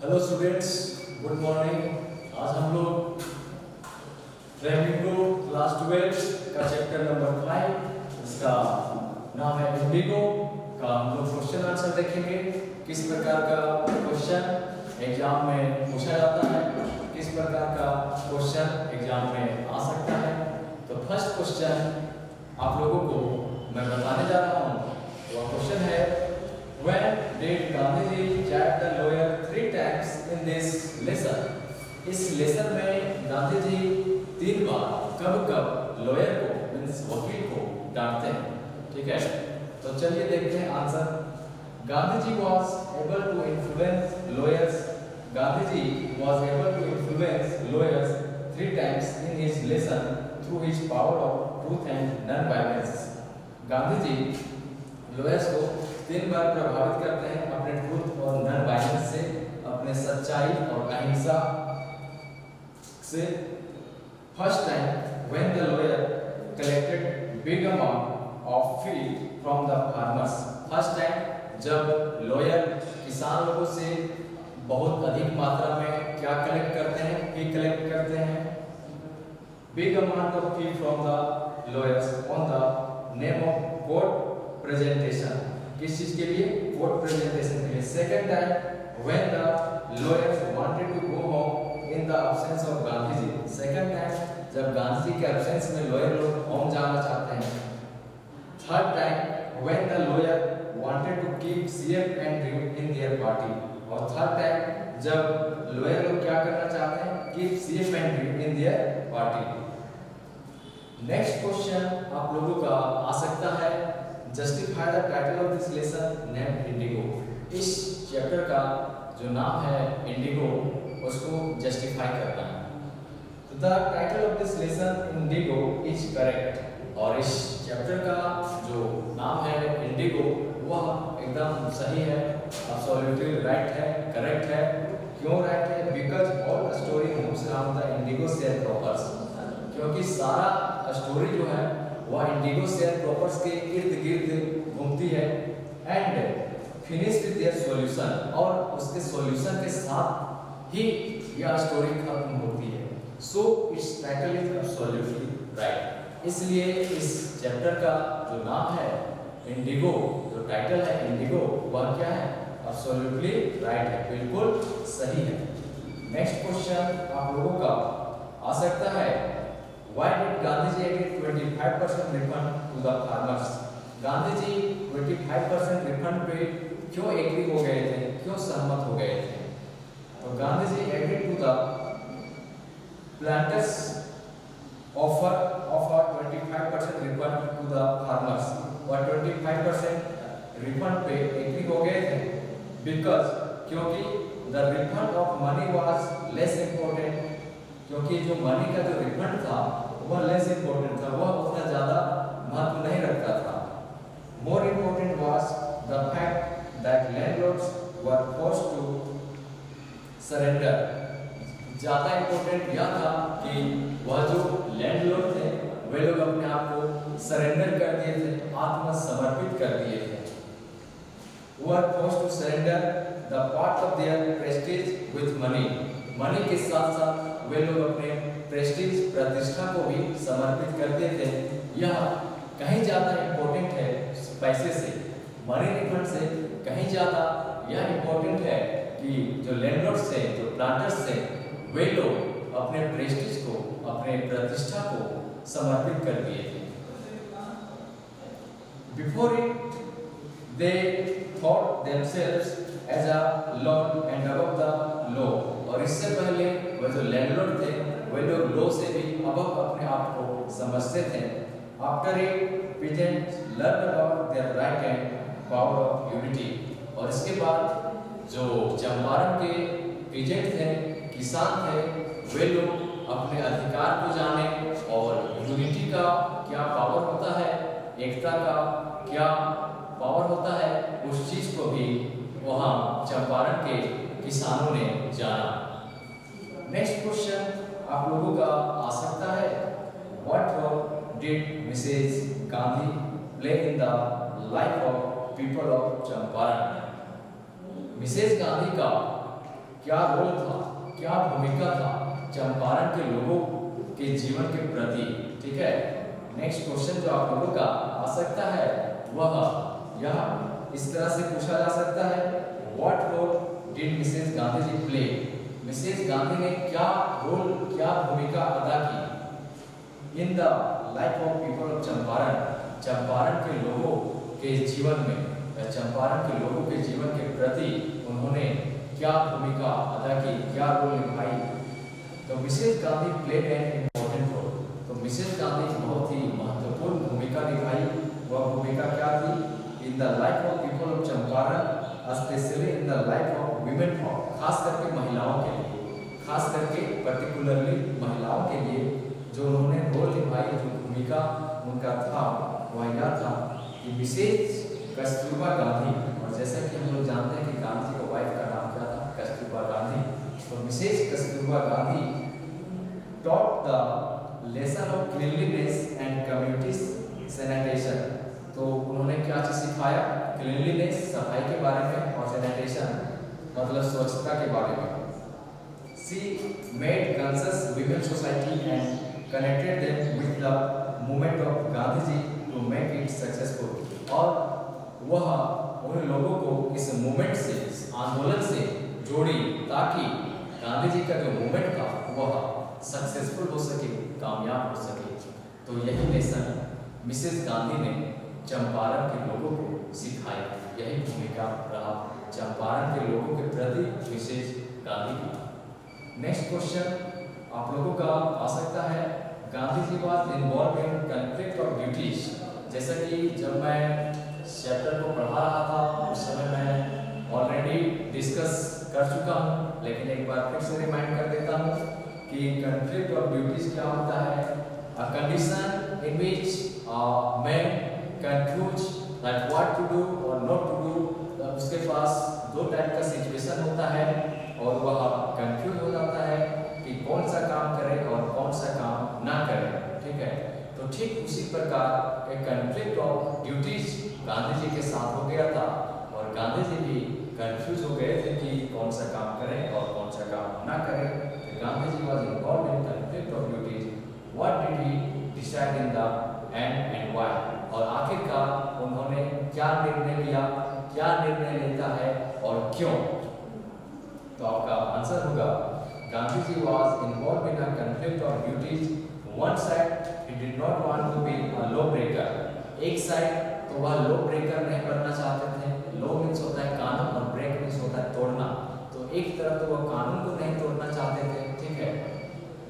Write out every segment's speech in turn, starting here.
Hello students, good morning. आज हम लोग फ्लेमिंगो क्लास 12 का चैप्टर नंबर 5, इसका नाम है इंडिगो का हम लोग क्वेश्चन आंसर देखेंगे। किस प्रकार का क्वेश्चन एग्जाम में पूछा जाता है, किस प्रकार का क्वेश्चन एग्जाम में आ सकता है। तो फर्स्ट क्वेश्चन आप लोगों को मैं बताने जा रहा हूँ। वह क्वेश्चन है, When did Gandhiji chat the lawyer 3 times in this lesson? इस लेसन में गांधी जी 3 बार कब लॉयर को मीन्स वकील को डांटते हैं। ठीक है, तो चलिए देखते हैं answer. Gandhi ji was able to influence lawyers. Gandhi ji was able to influence lawyers 3 times in his lesson through his power of truth and non-violence. Gandhi ji lawyers को 3 बार प्रभावित करते हैं अपने ट्रूथ और नॉन वायलेंस से, अपने सच्चाई और अहिंसा से। First time when the lawyer collected big amount of fee from the farmers. First time जब लॉयर किसान लोगों से बहुत अधिक मात्रा में क्या कलेक्ट करते हैं, फी कलेक्ट करते हैं। Big amount of fee from the lawyers on the name of court presentation. किस चीज के लिए? कोर्ट प्रेजेंटेशन के लिए। Second time when the lawyers wanted to go home in the absence of Gandhi ji. Second time जब गांधी जी के एब्सेंस में lawyer लोग होम जाना चाहते हैं। Third time when the lawyer wanted to keep CM Andrew in their party. और third time जब lawyer लोग क्या करना चाहते हैं, keep CM Andrew in their party. Next question आप लोगों का आ सकता है, justify the title of this lesson name Indigo. इस चैप्टर का जो नाम है इंडिगो, उसको जस्टिफाई करना है। तो the title of this lesson Indigo is correct. और इस चैप्टर का जो नाम है इंडिगो, वह एकदम सही है, एब्सोल्युटली राइट है, करेक्ट है। क्यों राइट है? Because all story moves around the indigo sharecroppers. क्योंकि सारा स्टोरी जो है वह इंडिगो शेयरक्रॉपर्स के इर्द गिर्द घूमती है। And finish with their solution, और उसके सॉल्यूशन के साथ ही यह स्टोरी खत्म होती है। So it's title is absolutely right. इसलिए इस चैप्टर का जो नाम है इंडिगो, जो टाइटल है इंडिगो, वह क्या है? एब्सोल्युटली राइट है, बिल्कुल सही है। नेक्स्ट क्वेश्चन आप लोगों का आ सकता है, Why did Gandhiji agree 25% refund to the farmers? Gandhi ji 25% refund पे क्यों एग्री हो गए थे, क्यों सहमत हो गए थे? तो Gandhi ji agree to the planters offer of 25% refund to the farmers. और 25% रिफंड पे एग्री हो गए थे बिकॉज क्योंकि the refund of money was less important. क्योंकि जो मनी का जो रिफंड था वह लेस इम्पोर्टेंट था, वह उतना ज्यादा महत्व नहीं रखता था। More important was the fact that landlords were forced to surrender. ज्यादा इम्पोर्टेंट यह था कि वह जो लैंडलॉर्ड थे वे लोग अपने आप को सरेंडर कर दिए थे, आत्मसमर्पित कर दिए थे। Were forced to surrender the part of their prestige with money. Money के साथ साथ वे लोग अपने प्रेस्टीज, प्रतिष्ठा को भी समर्पित करते थे। यह कहीं ज्यादा इम्पोर्टेंट है पैसे से, मनी रिफंड से कहीं ज्यादा यह इम्पोर्टेंट है कि जो लैंडलॉर्ड्स थे, जो प्लांटर्स थे, वे लोग अपने प्रेस्टीज को, अपने प्रतिष्ठा को समर्पित कर दिए थे। Before it they thought themselves as a lord and above the law. और इससे पहले वह जो लैंडलॉर्ड थे वे लोग लॉ से भी अबव अपने आप को समझते थे। After it peasants learn about their right and power of unity. और इसके बाद जो चंपारण के पीजेंट थे, किसान थे, वे लोग अपने अधिकार को जाने और यूनिटी का क्या पावर होता है, एकता का क्या पावर होता है, उस चीज को भी वहाँ चंपारण के किसानों ने जाना। नेक्स्ट क्वेश्चन आप लोगों का आ सकता है, what role did Mrs Gandhi play in the life of people of Champaran? Mrs Gandhi का क्या रोल था, क्या भूमिका था चंपारण के लोगों के जीवन के प्रति। ठीक है, नेक्स्ट क्वेश्चन जो आप लोगों का आ सकता है वह यह इस तरह से पूछा जा सकता है, what role did Mrs Gandhi ji play. Mrs Gandhi ने क्या रोल, क्या भूमिका अदा की in the life of people of Champaran, Champaran के लोगों के जीवन में, चंपारण के लोगों के जीवन के प्रति उन्होंने क्या भूमिका अदा की, क्या रोल निभाई। तो Mrs Gandhi played an important role. तो मिसेस गांधी बहुत ही महत्वपूर्ण भूमिका निभाई। वह भूमिका क्या थी, in the life of people of Champaran, especially in the life of women, खास करके महिलाओं के लिए, खास करके पर्टिकुलरली महिलाओं के लिए जो उन्होंने रोल निभाई, जो भूमिका उनका था वह यह था कि मिसेस कस्तूरबा गांधी, और जैसा कि हम लोग जानते हैं कि गांधी की वाइफ का नाम क्या था, कस्तूरबा गांधी। तो Mrs Kasturba Gandhi taught the lesson of cleanliness and community sanitation। तो उन्होंने क्या चीज सिखाया, क्लीनलीनेस सफाई के बारे में, और सैनिटेशन मतलब स्वच्छता के बारे में। She made conscious women society and connected them with the movement of Gandhiji to make it successful। और वह उन लोगों को इस मूवमेंट से, इस आंदोलन से जोड़ी ताकि गांधी जी का जो मूवमेंट था वह सक्सेसफुल हो सके, कामयाब हो सके। तो यही लेसन मिसेस गांधी ने चंपारण के लोगों को सिखाई, यही भूमिका रहा चंपारण के लोगों के प्रति मिसेस गांधी की। नेक्स्ट क्वेश्चन आप लोगों का आ सकता है, Gandhi ji was involve in conflict of duties. जैसा कि जब मैं चैप्टर को पढ़ा रहा था उस समय मैं ऑलरेडी डिस्कस कर चुका हूँ, लेकिन एक बार फिर से रिमाइंड कर देता हूँ कि कॉन्फ्लिक्ट ऑफ ड्यूटीज क्या होता है, a condition in which man confuse that what to do और नॉट टू डू। उसके पास दो टाइप का सिचुएशन होता है और वह कंफ्यूज हो जाता है कि कौन सा काम करे और कौन सा काम ना करे। ठीक है, तो ठीक उसी प्रकार एक conflict of duties Gandhi ji के साथ हो गया था और गांधी जी भी कंफ्यूज हो गए थे कि कौन सा काम करें और कौन सा काम ना करें। Gandhi ji was involved in conflict of duties, what did he decide in the end why. और आखिरकार उन्होंने क्या निर्णय लिया, क्या निर्णय लेता है और क्यों। तो आपका आंसर होगा, Gandhi ji was involved in a conflict of duties. One side he did not want to be a law breaker. एक साइड तो वह लॉ ब्रेकर नहीं बनना चाहते थे। लॉ मीन्स होता है कानून और ब्रेक मीन्स होता है तोड़ना। तो एक तरफ तो वह कानून को नहीं तोड़ना चाहते थे, ठीक है।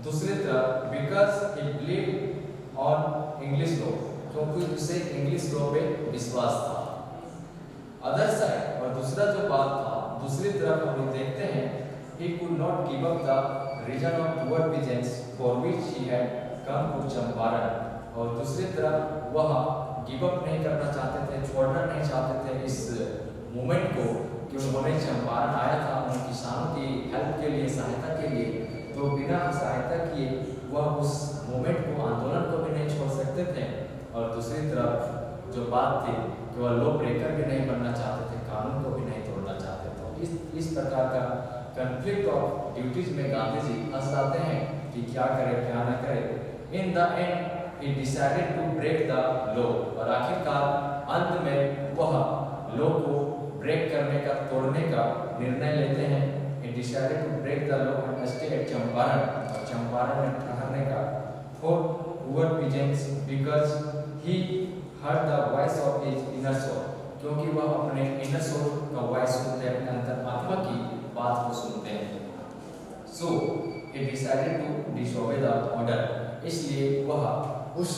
दूसरी तरफ because he believe on English law, क्योंकि उसे इंग्लिश लॉ पे विश्वास था। अदर साइड, और दूसरा जो बात था, दूसरी तरफ हम लोग देखते हैं he could not give up the region of Toward Pigeons for which he had come to Champaran. और दूसरी तरफ वह गिव अप नहीं करना चाहते थे, छोड़ना नहीं चाहते थे इस मूवमेंट को कि उन्होंने चंपारण आया था उन किसानों की हेल्प के लिए, सहायता के लिए। तो बिना सहायता किए वह उस मूवमेंट को, आंदोलन को भी नहीं छोड़ सकते थे। और दूसरी तरफ जो बात थी कि वह लॉ ब्रेकर भी नहीं बनना चाहते थे, कानून को भी नहीं तोड़ना चाहते थे। इस प्रकार का कॉन्फ्लिक्ट ऑफ ड्यूटीज में गांधी जी फंस जाते हैं कि क्या करे क्या ना करे। इन the and he decided to break the law। और आखिरकार अंत में वह लॉ को ब्रेक करने का, तोड़ने का निर्णय लेते हैं। he decided to break the law and stay at Champaran, और चंपारण में ठहरने का। for poor peasants because he heard the voice of his inner soul, क्योंकि वह अपने inner soul का वॉइस सुनते हैं, अपने अंतरात्मा की बात को सुनते हैं। so he decided to disobey the order, इसलिए वह उस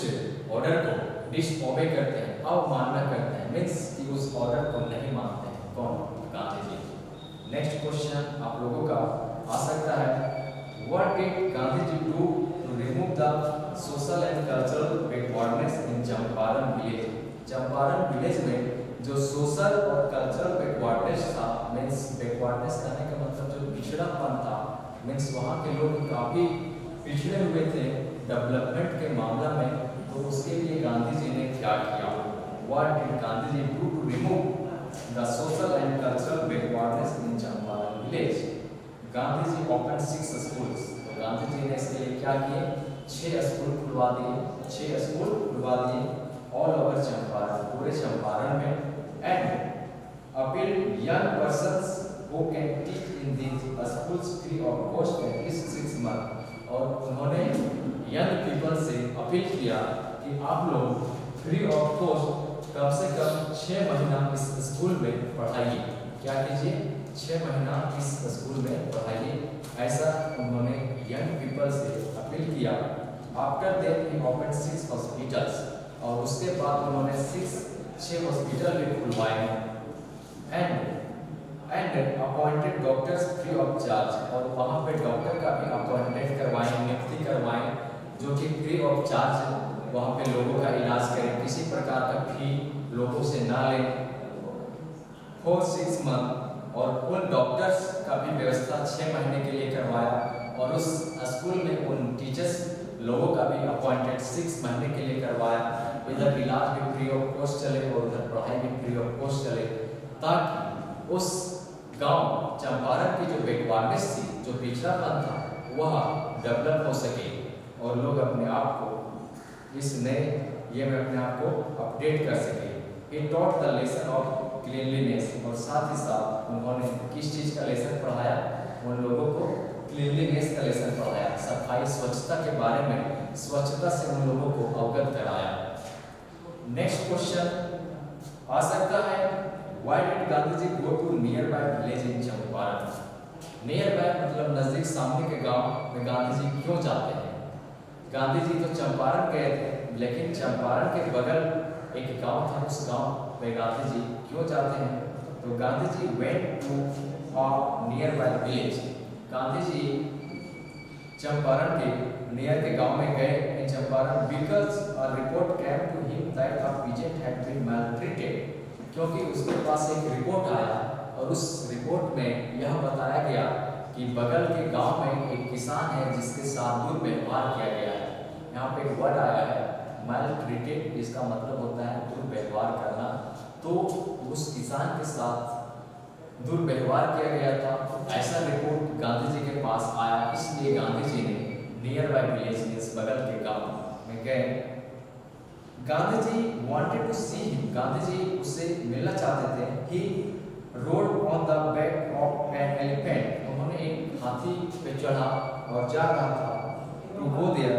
ऑर्डर को डिसओबे करते हैं, अवमानना करते हैं, मीन्स कि उस ऑर्डर को नहीं मानते हैं। कौन? गांधी जी। नेक्स्ट क्वेश्चन आप लोगों का आ सकता है, what did Gandhi ji do to remove the social and cultural backwardness in Champaran village. Champaran village में जो सोशल और कल्चरल बैकवर्डनेस था, मीन्स बैकवर्डनेस करने का मतलब जो पिछड़ापन था, मीन्स वहाँ के लोग काफ़ी पिछड़े हुए थे डेवलपमेंट के मामला में। तो उसके लिए गांधी जी ने क्या किया, what did Gandhi ji do to remove the social and cultural backwardness in Champaran village. Gandhi ji open 6 schools, तो गांधी जी ने इसके लिए क्या किए, 6 स्कूल खुलवा दिए, 6 स्कूल खुलवा दिए ऑल ओवर चंपारण, पूरे चंपारण में। And appeal young persons who can teach in these schools free of cost at least 6 months, और उन्होंने यंग पीपल से अपील किया कि आप लोग फ्री ऑफ कॉस्ट कम से कम 6 महीना इस स्कूल में पढ़ाइए। क्या कीजिए, 6 महीना इस स्कूल में पढ़ाइए, ऐसा उन्होंने यंग पीपल से अपील किया। After that he open 6 hospitals, और उसके बाद उन्होंने 6 हॉस्पिटल भी खुलवाए and appointed doctors free of charge, और वहाँ पे डॉक्टर का भी अपॉइंटमेंट करवाएं, नियुक्ति करवाएं, जो कि फ्री ऑफ चार्ज वहाँ पे लोगों का इलाज करें, किसी प्रकार का फी लोगों से ना लें फॉर 6 months। और उन डॉक्टर्स का भी व्यवस्था 6 महीने के लिए करवाया, और उस स्कूल में उन टीचर्स लोगों का भी अपॉइंटेड 6 महीने के लिए करवाया। इधर इलाज भी फ्री ऑफ कॉस्ट चले और उधर पढ़ाई भी फ्री ऑफ कॉस्ट चले, ताकि उस गांव चंपारण की जो बैकवर्डनेस थी, जो पिछड़ापन था, वह डेवलप हो सके और लोग अपने आप को इस नए ये में अपने आप को अपडेट कर सके। He taught the lesson of cleanliness, और साथ ही साथ उन्होंने किस चीज़ का लेसन पढ़ाया, उन लोगों को क्लीनलीनेस का लेसन पढ़ाया, सफाई स्वच्छता के बारे में, स्वच्छता से उन लोगों को अवगत कराया। नेक्स्ट क्वेश्चन आ सकता है, Why did Gandhi ji go to nearby village in Champaran? Nearby मतलब नजदीक, सामने के गांव में गांधी जी क्यों जाते हैं? गांधी जी तो चंपारण गए थे, लेकिन चंपारण के बगल एक गांव था, उस गांव में गांधी जी क्यों जाते हैं? तो Gandhi ji went to a nearby village, Gandhi ji Champaran के नियर के गांव में गए in Champaran, because a report came to him that a peasant had been maltreated, क्योंकि उसके पास एक रिपोर्ट आया और उस रिपोर्ट में यह बताया गया कि बगल के गांव में एक किसान है जिसके साथ दुर्व्यवहार किया गया है। यहाँ पे एक वर्ड आया है मैलट्रीटेड, इसका मतलब होता है दुर्व्यवहार करना। तो उस किसान के साथ दुर्व्यवहार किया गया था, ऐसा रिपोर्ट गांधी जी के पास आया, इसलिए गांधी जी ने नियर बाय विलेज, इस बगल के गांव में गए। Gandhi ji wanted to see him, Gandhi ji उससे मिलना चाहते थे। He rode on the back of an elephant, उन्होंने एक हाथी पे चढ़ा और जा रहा था to go there.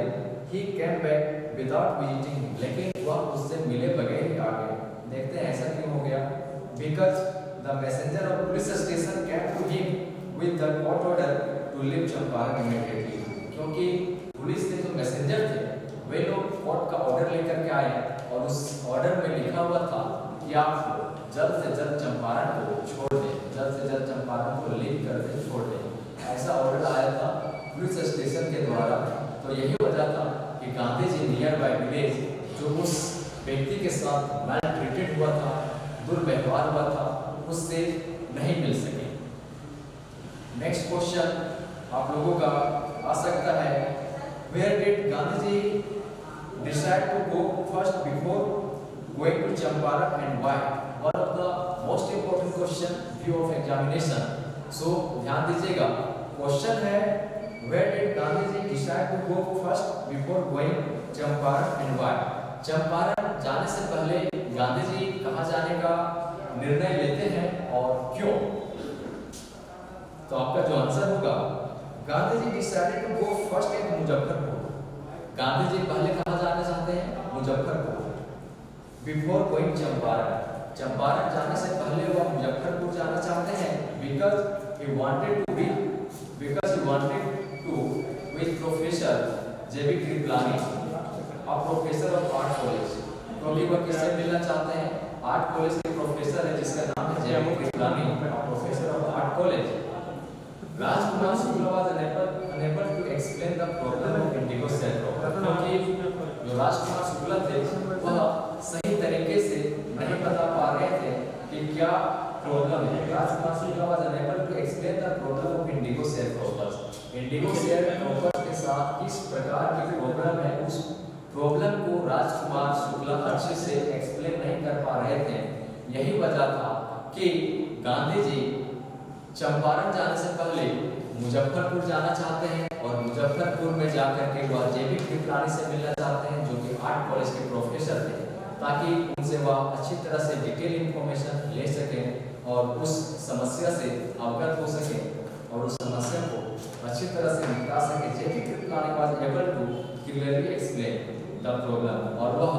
He came back without visiting him, लेकिन वह उससे मिले बगैर ही आ गए। देखते हैं ऐसा क्यों हो गया? Because the messenger of police station came to him with the court order to leave Champaran immediately, क्योंकि पुलिस के जो मैसेंजर थे वे लोग कोर्ट का ऑर्डर लेकर के आए और उस ऑर्डर में लिखा हुआ था कि आप जल्द से जल्द चंपारण को छोड़ दें, जल्द से जल्द चंपारण को लीव कर दें, छोड़ दें, ऐसा ऑर्डर आया था पुलिस स्टेशन के द्वारा। तो यही वजह था कि Gandhi ji near by village, जो उस व्यक्ति के साथ मैलट्रीटेड हुआ था, दुर्व्यवहार हुआ था, उससे नहीं मिल सके। नेक्स्ट क्वेश्चन आप लोगों का आ सकता है, where did Gandhi ji decide to go first before going to Champaran and why? One of the most important question view of examination. So ध्यान दीजिएगा, क्वेश्चन है where did Gandhi ji decide to go first before going Champaran and why? Champaran जाने से पहले गांधी जी कहाँ जाने का निर्णय लेते हैं और क्यों? तो आपका जो आंसर होगा, Gandhi ji decided to go first in Muzaffarpur. Gandhi ji पहले कहाँ जाना चाहते हैं? मुजफ्फरपुर। बिफोर गोइंग चंपारण, चंपारण जाने से पहले वह मुजफ्फरपुर जाना चाहते हैं, because he wanted to with professor J B Kripalani, a professor of art college, क्योंकि वह किससे मिलना चाहते हैं? आर्ट कॉलेज के प्रोफेसर है जिसका नाम है J B Kripalani, professor of art college. Rajkumar Shukla was unable to explain the problem of indigo syndrome, क्योंकि जो राजकुमार शुक्ला थे वह सही तरीके से नहीं बता पा रहे थे कि क्या प्रॉब्लम है। Rajkumar Shukla was unable to explain the problem of indigo syndrome, indigo syndrome के साथ किस प्रकार की प्रॉब्लम है, उस प्रॉब्लम को राजकुमार शुक्ला अच्छे से एक्सप्लेन नहीं कर पा रहे थे। यही वजह था कि गांधी जी चंपारण जाने से पहले मुजफ्फरपुर जाना चाहते हैं और मुजफ्फरपुर में जाकर के वह जेबी कृपलानी से मिलना चाहते हैं, जो कि आर्ट कॉलेज के प्रोफेसर थे, ताकि उनसे वह अच्छी तरह से डिटेल इंफॉर्मेशन ले सकें और उस समस्या से अवगत हो सकें और उस समस्या को अच्छी तरह से निपटा सकें। J B Kripalani was able to clearly explain the problem, और वह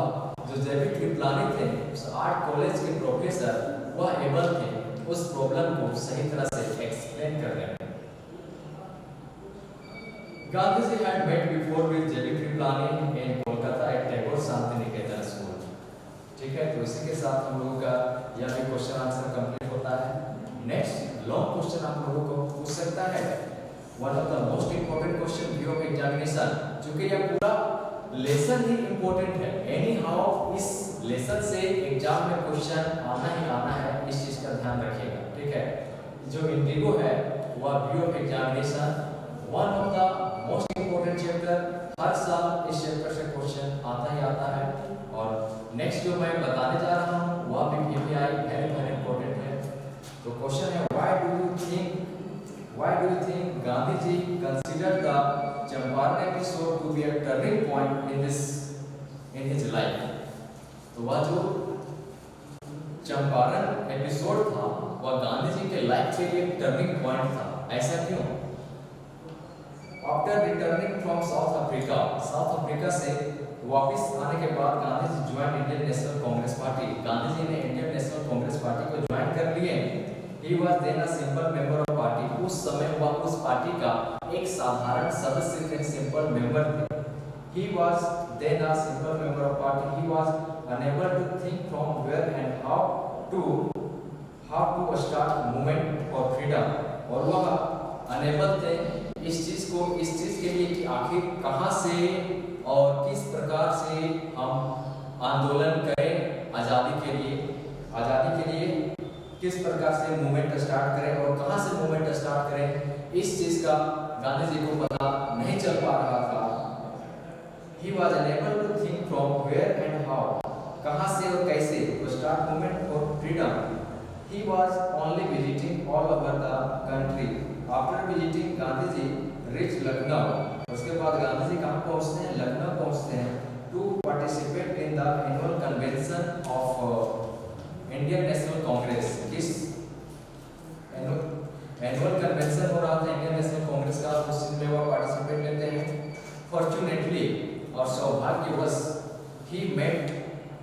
जो जेबी कृपलानी थे उस आर्ट कॉलेज के प्रोफेसर, वह एबल थे उस प्रॉब्लम को सही तरह से एक्सप्लेन करने में। Gandhi ji had met before with J.B. Kripalani in Kolkata at Tagore Shantiniketan School। ठीक है, तो इसी के साथ हम लोगों का यह भी क्वेश्चन आंसर कंप्लीट होता है। नेक्स्ट लॉन्ग क्वेश्चन आप लोगों को पूछ सकता है, one of the most important question view of examination, क्योंकि यह पूरा लेसन ही इंपॉर्टेंट है। एनी हाउ इस लेसन से एग्जाम में क्वेश्चन आना ही आना है, इस चीज का ध्यान रखिएगा। ठीक है, जो इंडिगो है वह view of examination one of the most important chapter, हर साल इस चैप्टर से क्वेश्चन आता ही आता है। और नेक्स्ट जो मैं बताने जा रहा हूँ वह भी पीपीआई वेरी वेरी इंपॉर्टेंट है। तो क्वेश्चन है, why do you think Gandhi ji consider the Champaran episode to be a turning point in his life. तो वह जो चंपारण एपिसोड था वह गांधी जी के लाइफ के लिए टर्निंग पॉइंट था। ऐसा क्यों? After returning from South Africa से वापस आने के बाद Gandhi ji join Indian National Congress party. Gandhi ji ने इंडियन नेशनल कांग्रेस पार्टी को ज्वाइन कर लिए। He was then a simple member of party. उस समय वह उस पार्टी का एक साधारण सदस्य थे, सिंपल मेंबर थे। He was then a simple member of party. He was unable to think from where and how to start movement for freedom. और वह अनेबल थे इस चीज के लिए कि आखिर कहां से और किस प्रकार से हम आंदोलन करें आजादी के लिए किस प्रकार से मूवमेंट स्टार्ट करें और कहां से मूवमेंट स्टार्ट करें, इस चीज का गांधी जी को पता नहीं चल पा रहा था। He was unable to think from where and how, कहां से और कैसे to start movement for freedom। He was only visiting all over the country। After visiting, Gandhi ji reached Lucknow. उसके बाद गांधी जी कहाँ पहुँचते हैं? लखनऊ पहुँचते हैं to participate in the annual convention of Indian National Congress। किस एनुअल कन्वेंशन हो रहा था इंडियन नेशनल कांग्रेस का, उसमें वह पार्टिसिपेट लेते हैं। फॉर्चुनेटली और सौभाग्यवश ही मेट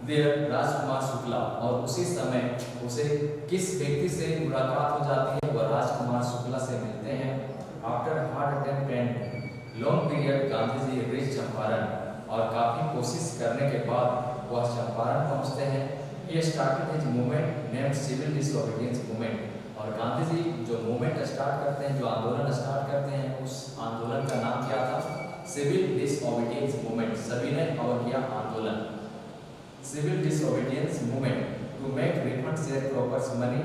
देयर राजकुमार शुक्ला, और उसी समय उसे किस व्यक्ति से मुलाकात हो जाती है? वह राजकुमार शुक्ला से मिलते हैं। After hard attempt and long period Gandhi ji reach Champaran, और काफी कोशिश करने के बाद वह चंपारण पहुंचते हैं। He started his movement named Civil Disobedience Movement। और गांधी जी जो मूवमेंट स्टार्ट करते हैं, जो आंदोलन स्टार्ट करते हैं, उस आंदोलन का नाम क्या था? सिविल डिसओबीडियंस मूवमेंट, सविनय अवज्ञा आंदोलन। Civil disobedience movement to make refund shareholders money.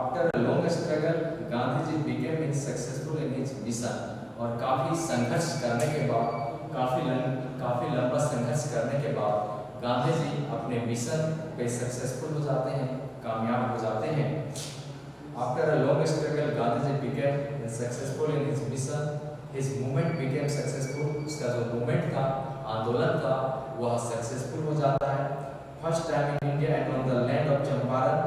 After a long struggle Gandhi ji became successful in his mission. और काफी संघर्ष करने के बाद, काफी लंबा संघर्ष करने के बाद गांधी जी अपने मिशन पे सक्सेसफुल हो जाते हैं, कामयाब हो जाते हैं। After a long struggle Gandhi ji became successful in his mission. His movement became successful. उसका जो मूवमेंट था, आंदोलन था, वह सक्सेसफुल हो जाता है। First time in India and on the land of Champaran,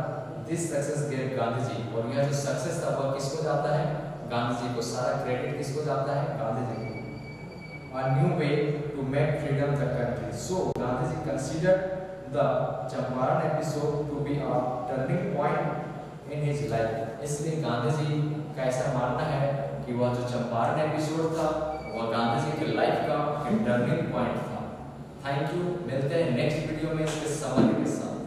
this success gave Gandhi ji. और यह जो सक्सेस था वह किसको जाता है? गांधी जी को। सारा क्रेडिट किसको जाता है? गांधी जी को। A new way to make freedom the country। So Gandhi ji considered the Champaran episode to be a turning point in his life। इसलिए गांधी जी का ऐसा मानना है कि वह जो चंपारण एपिसोड था वह गांधी जी के लाइफ का एक टर्निंग पॉइंट था। थैंक यू, मिलते हैं नेक्स्ट वीडियो में इसके समरी के साथ।